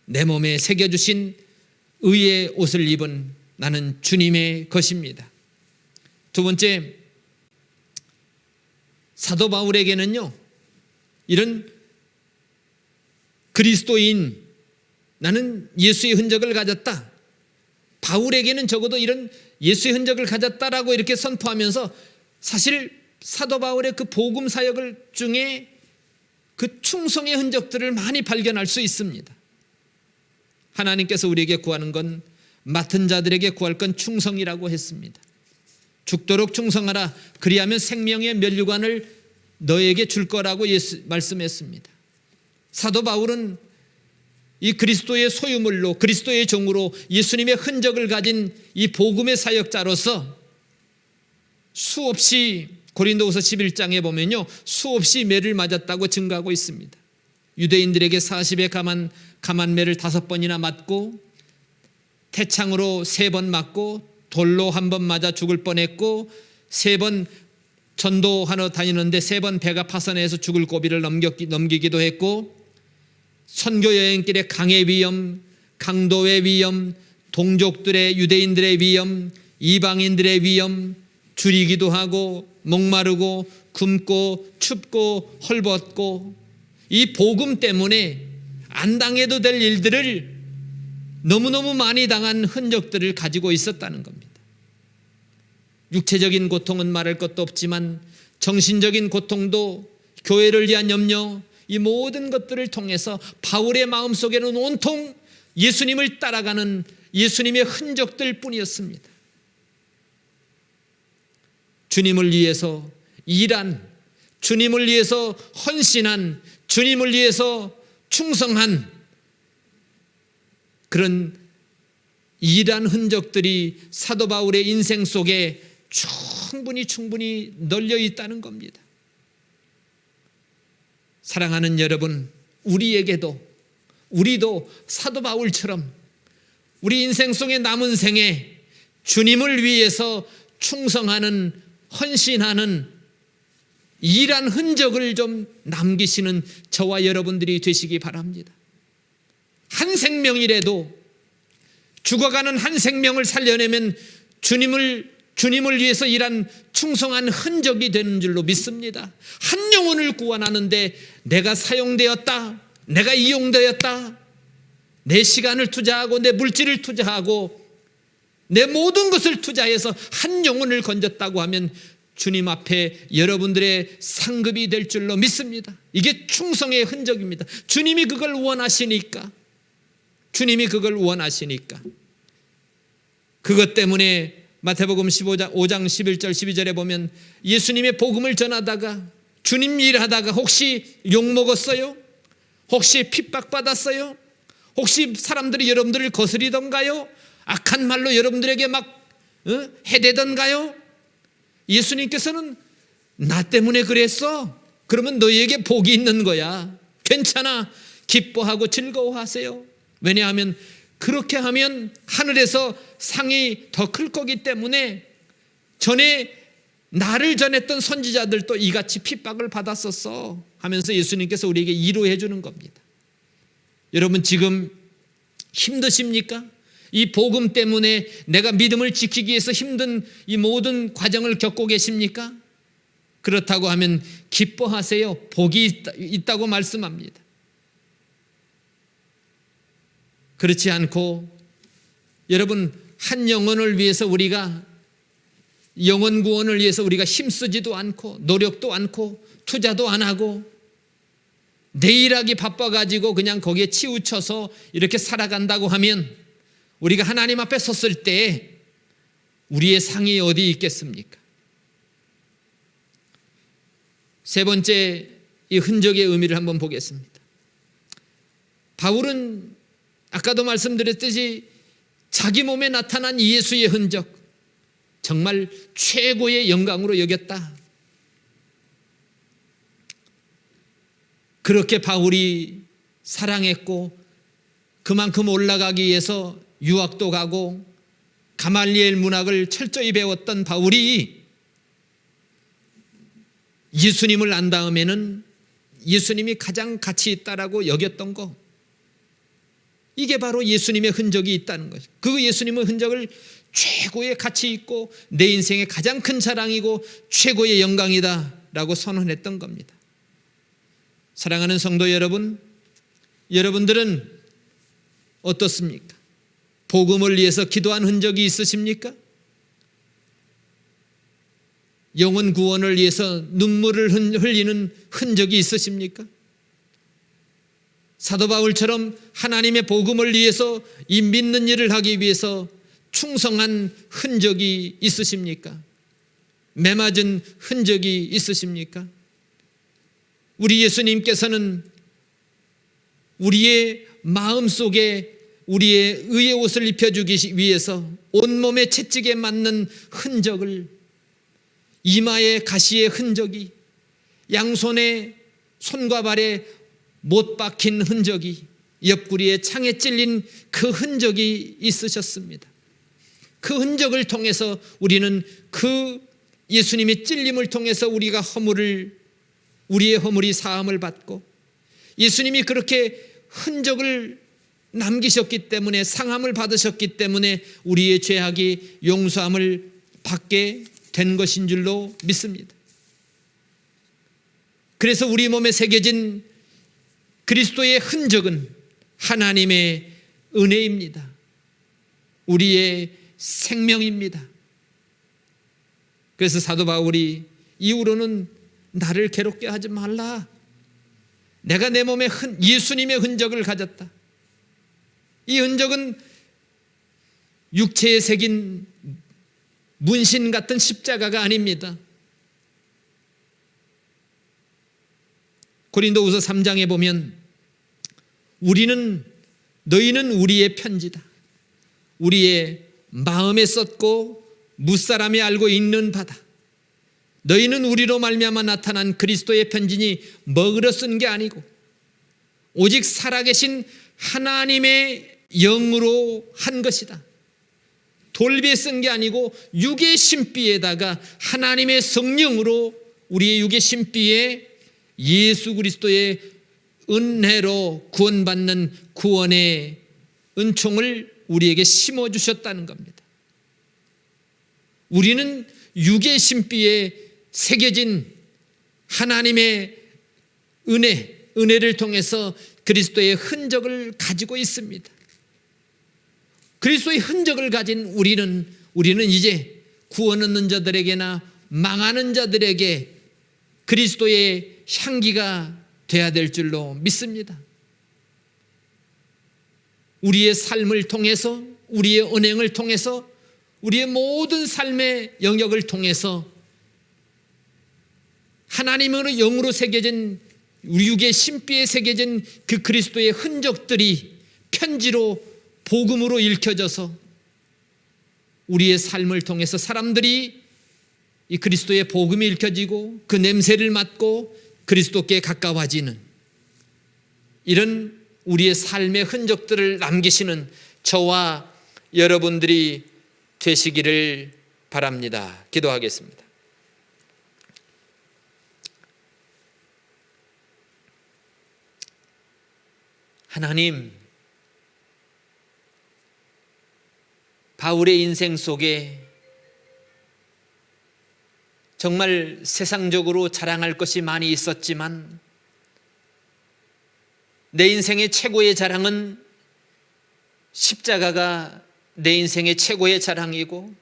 내 몸에 새겨주신 의의 옷을 입은 나는 주님의 것입니다. 두 번째, 사도 바울에게는요, 이런 그리스도인, 나는 예수의 흔적을 가졌다. 바울에게는 적어도 이런 예수의 흔적을 가졌다라고 이렇게 선포하면서 사실 사도 바울의 그 복음 사역을 중에 그 충성의 흔적들을 많이 발견할 수 있습니다. 하나님께서 우리에게 구하는 건 맡은 자들에게 구할 건 충성이라고 했습니다. 죽도록 충성하라. 그리하면 생명의 면류관을 너에게 줄 거라고 말씀했습니다. 사도 바울은 이 그리스도의 소유물로 그리스도의 종으로 예수님의 흔적을 가진 이 복음의 사역자로서 수없이 고린도후서 11장에 보면요, 수없이 매를 맞았다고 증거하고 있습니다. 유대인들에게 40의 가만매를 5번이나 맞고 태창으로 3번 맞고 돌로 1번 맞아 죽을 뻔했고 3번 전도하러 다니는데 3번 배가 파선해서 죽을 고비를 넘기기도 했고 선교 여행길에 강의 위험, 강도의 위험, 동족들의 유대인들의 위험, 이방인들의 위험, 줄이기도 하고 목마르고 굶고 춥고 헐벗고 이 복음 때문에 안 당해도 될 일들을 너무너무 많이 당한 흔적들을 가지고 있었다는 겁니다. 육체적인 고통은 말할 것도 없지만 정신적인 고통도, 교회를 위한 염려, 이 모든 것들을 통해서 바울의 마음속에는 온통 예수님을 따라가는 예수님의 흔적들 뿐이었습니다. 주님을 위해서 일한, 주님을 위해서 헌신한, 주님을 위해서 충성한 그런 일한 흔적들이 사도 바울의 인생 속에 충분히 널려 있다는 겁니다. 사랑하는 여러분, 우리도 사도 바울처럼 우리 인생 속의 남은 생에 주님을 위해서 충성하는, 헌신하는 일한 흔적을 좀 남기시는 저와 여러분들이 되시기 바랍니다. 한 생명이라도, 죽어가는 한 생명을 살려내면 주님을 위해서 일한 충성한 흔적이 되는 줄로 믿습니다. 한 영혼을 구원하는데 내가 사용되었다, 내가 이용되었다, 내 시간을 투자하고 내 물질을 투자하고 내 모든 것을 투자해서 한 영혼을 건졌다고 하면 주님 앞에 여러분들의 상급이 될 줄로 믿습니다. 이게 충성의 흔적입니다. 주님이 그걸 원하시니까. 그것 때문에 마태복음 5장 11절 12절에 보면 예수님의 복음을 전하다가 주님 일하다가 혹시 욕먹었어요? 혹시 핍박받았어요? 혹시 사람들이 여러분들을 거스리던가요? 악한 말로 여러분들에게 막 해대던가요? 예수님께서는 나 때문에 그랬어? 그러면 너희에게 복이 있는 거야. 괜찮아. 기뻐하고 즐거워하세요. 왜냐하면 그렇게 하면 하늘에서 상이 더 클 거기 때문에 전에 나를 전했던 선지자들도 이같이 핍박을 받았었어 하면서 예수님께서 우리에게 위로해 주는 겁니다. 여러분 지금 힘드십니까? 이 복음 때문에 내가 믿음을 지키기 위해서 힘든 이 모든 과정을 겪고 계십니까? 그렇다고 하면 기뻐하세요. 복이 있다고 말씀합니다. 그렇지 않고 여러분 한 영혼을 위해서 우리가 영혼 구원을 위해서 우리가 힘쓰지도 않고 노력도 않고 투자도 안 하고 내일하기 바빠가지고 그냥 거기에 치우쳐서 이렇게 살아간다고 하면 우리가 하나님 앞에 섰을 때 우리의 상이 어디 있겠습니까? 세 번째 이 흔적의 의미를 한번 보겠습니다. 바울은 아까도 말씀드렸듯이 자기 몸에 나타난 예수의 흔적 정말 최고의 영광으로 여겼다. 그렇게 바울이 사랑했고 그만큼 올라가기 위해서 유학도 가고 가말리엘 문학을 철저히 배웠던 바울이 예수님을 안 다음에는 예수님이 가장 가치 있다라고 여겼던 거, 이게 바로 예수님의 흔적이 있다는 거죠. 그 예수님의 흔적을 최고의 가치 있고 내 인생의 가장 큰 자랑이고 최고의 영광이다라고 선언했던 겁니다. 사랑하는 성도 여러분, 여러분들은 어떻습니까? 복음을 위해서 기도한 흔적이 있으십니까? 영혼 구원을 위해서 눈물을 흘리는 흔적이 있으십니까? 사도 바울처럼 하나님의 복음을 위해서 이 믿는 일을 하기 위해서 충성한 흔적이 있으십니까? 매맞은 흔적이 있으십니까? 우리 예수님께서는 우리의 마음속에 우리의 의의 옷을 입혀주기 위해서 온몸의 채찍에 맞는 흔적을, 이마의 가시의 흔적이, 양손에 손과 발에 못 박힌 흔적이, 옆구리에 창에 찔린 그 흔적이 있으셨습니다. 그 흔적을 통해서 우리는 그 예수님의 찔림을 통해서 우리의 허물이 사함을 받고, 예수님이 그렇게 흔적을 남기셨기 때문에, 상함을 받으셨기 때문에 우리의 죄악이 용서함을 받게 된 것인 줄로 믿습니다. 그래서 우리 몸에 새겨진 그리스도의 흔적은 하나님의 은혜입니다. 우리의 생명입니다. 그래서 사도 바울이 이후로는 나를 괴롭게 하지 말라. 내가 내 몸에 예수님의 흔적을 가졌다. 이 흔적은 육체에 새긴 문신 같은 십자가가 아닙니다. 고린도후서 3장에 보면 너희는 우리의 편지다. 우리의 마음에 썼고 무사람이 알고 있는 바다. 너희는 우리로 말미암아 나타난 그리스도의 편지니 먹으러 쓴 게 아니고 오직 살아계신 하나님의 영으로 한 것이다. 돌비에 쓴 게 아니고 육의 신비에다가 하나님의 성령으로 우리의 육의 신비에 예수 그리스도의 은혜로 구원받는 구원의 은총을 우리에게 심어주셨다는 겁니다. 우리는 육의 신비에 새겨진 하나님의 은혜를 통해서 그리스도의 흔적을 가지고 있습니다. 그리스도의 흔적을 가진 우리는 이제 구원 얻는 자들에게나 망하는 자들에게 그리스도의 향기가 되어야 될 줄로 믿습니다. 우리의 삶을 통해서, 우리의 언행을 통해서, 우리의 모든 삶의 영역을 통해서 하나님으로 영으로 새겨진 우리 육의 신비에 새겨진 그 그리스도의 흔적들이 편지로 복음으로 읽혀져서 우리의 삶을 통해서 사람들이 이 그리스도의 복음이 읽혀지고 그 냄새를 맡고 그리스도께 가까워지는 이런 우리의 삶의 흔적들을 남기시는 저와 여러분들이 되시기를 바랍니다. 기도하겠습니다. 하나님, 바울의 인생 속에 정말 세상적으로 자랑할 것이 많이 있었지만 내 인생의 최고의 자랑은 십자가가 내 인생의 최고의 자랑이고,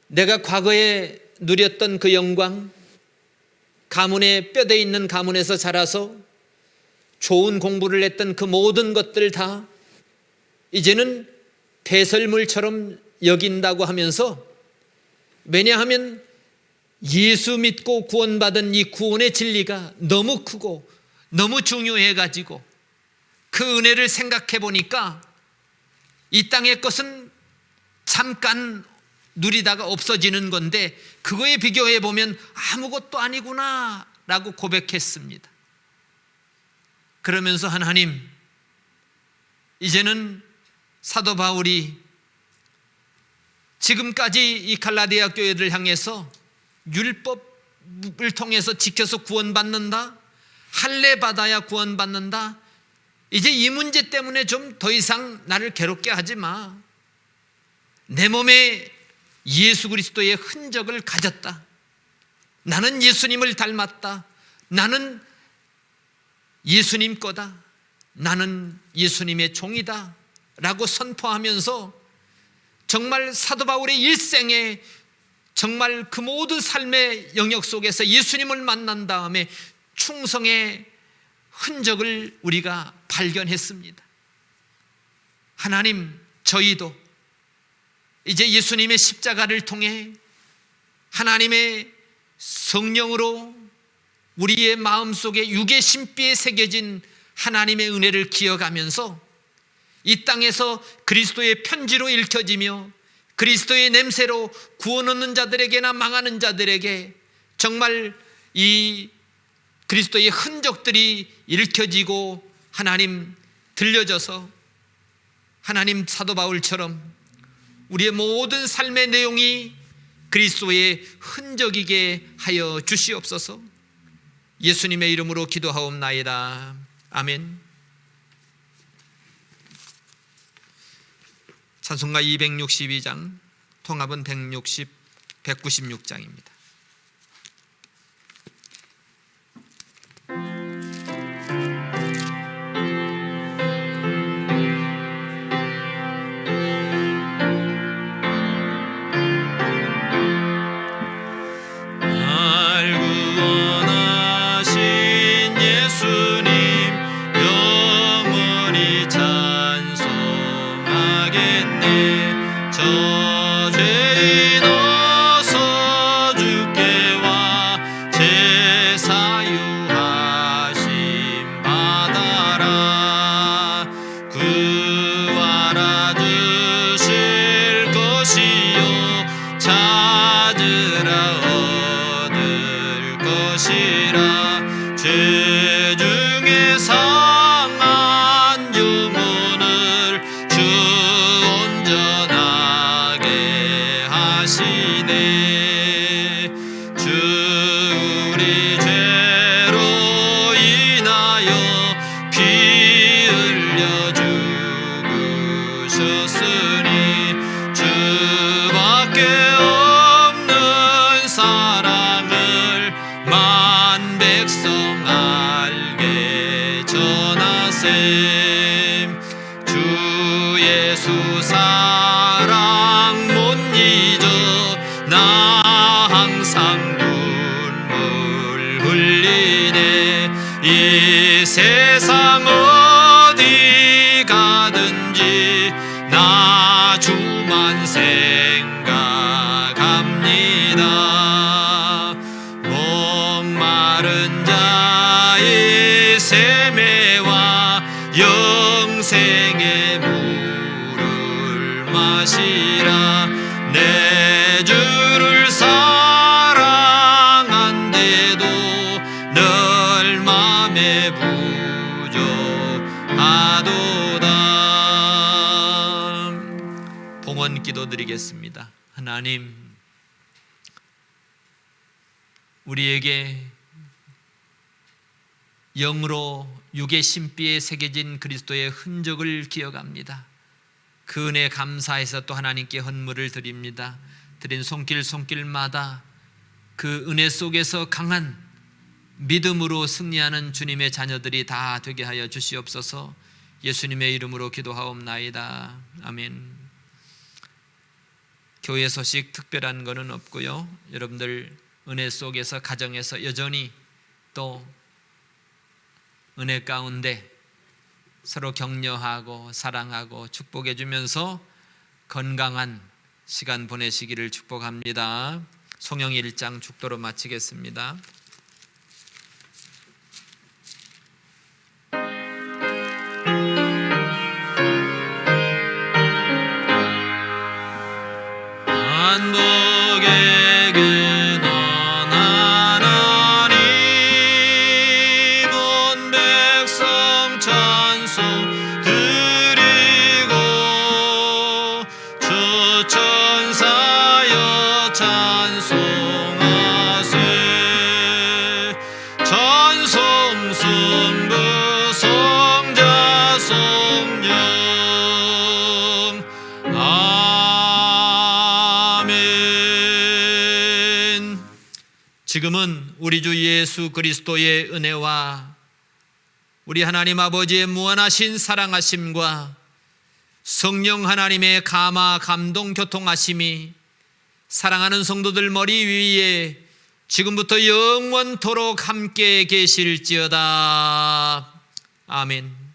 내가 과거에 누렸던 그 영광, 가문의 뼈대 있는 가문에서 자라서 좋은 공부를 했던 그 모든 것들 다 이제는 배설물처럼 여긴다고 하면서, 왜냐하면 예수 믿고 구원받은 이 구원의 진리가 너무 크고 너무 중요해가지고 그 은혜를 생각해 보니까 이 땅의 것은 잠깐 누리다가 없어지는 건데 그거에 비교해 보면 아무것도 아니구나 라고 고백했습니다. 그러면서 하나님, 이제는 사도 바울이 지금까지 이 갈라디아 교회를 향해서 율법을 통해서 지켜서 구원받는다, 할례 받아야 구원받는다, 이제 이 문제 때문에 좀 더 이상 나를 괴롭게 하지 마. 내 몸에 예수 그리스도의 흔적을 가졌다. 나는 예수님을 닮았다. 나는 예수님 거다. 나는 예수님의 종이다 라고 선포하면서 정말 사도 바울의 일생에 정말 그 모든 삶의 영역 속에서 예수님을 만난 다음에 충성의 흔적을 우리가 발견했습니다. 하나님, 저희도 이제 예수님의 십자가를 통해 하나님의 성령으로 우리의 마음속에 육의 신비에 새겨진 하나님의 은혜를 기억하면서 이 땅에서 그리스도의 편지로 읽혀지며 그리스도의 냄새로 구원 얻는 자들에게나 망하는 자들에게 정말 이 그리스도의 흔적들이 읽혀지고 하나님 들려져서 하나님 사도 바울처럼 우리의 모든 삶의 내용이 그리스도의 흔적이게 하여 주시옵소서. 예수님의 이름으로 기도하옵나이다. 아멘. 찬송가 262장, 통합은 196장입니다. 세상 어디 가든지 나 주만 생각합니다. 목마른 자의 세매와 영생의 물을 마시라. 내 주를 사랑한데도 늘 맘에 봉헌 기도드리겠습니다. 하나님, 우리에게 영으로 육의 신비에 새겨진 그리스도의 흔적을 기억합니다. 그 은혜 감사해서 또 하나님께 헌물을 드립니다. 드린 손길마다 그 은혜 속에서 강한 믿음으로 승리하는 주님의 자녀들이 다 되게 하여 주시옵소서. 예수님의 이름으로 기도하옵나이다. 아멘. 교회 소식 특별한 것은 없고요. 여러분들 은혜 속에서 가정에서 여전히 또 은혜 가운데 서로 격려하고 사랑하고 축복해 주면서 건강한 시간 보내시기를 축복합니다. 송영 1장 축도로 마치겠습니다. 만복의 근원 하나님 온 백성 찬송 드리고 주천사여 찬송하세. 찬송 승부 성자 성령 지금은 우리 주 예수 그리스도의 은혜와 우리 하나님 아버지의 무한하신 사랑하심과 성령 하나님의 감화 감동 교통하심이 사랑하는 성도들 머리 위에 지금부터 영원토록 함께 계실지어다. 아멘.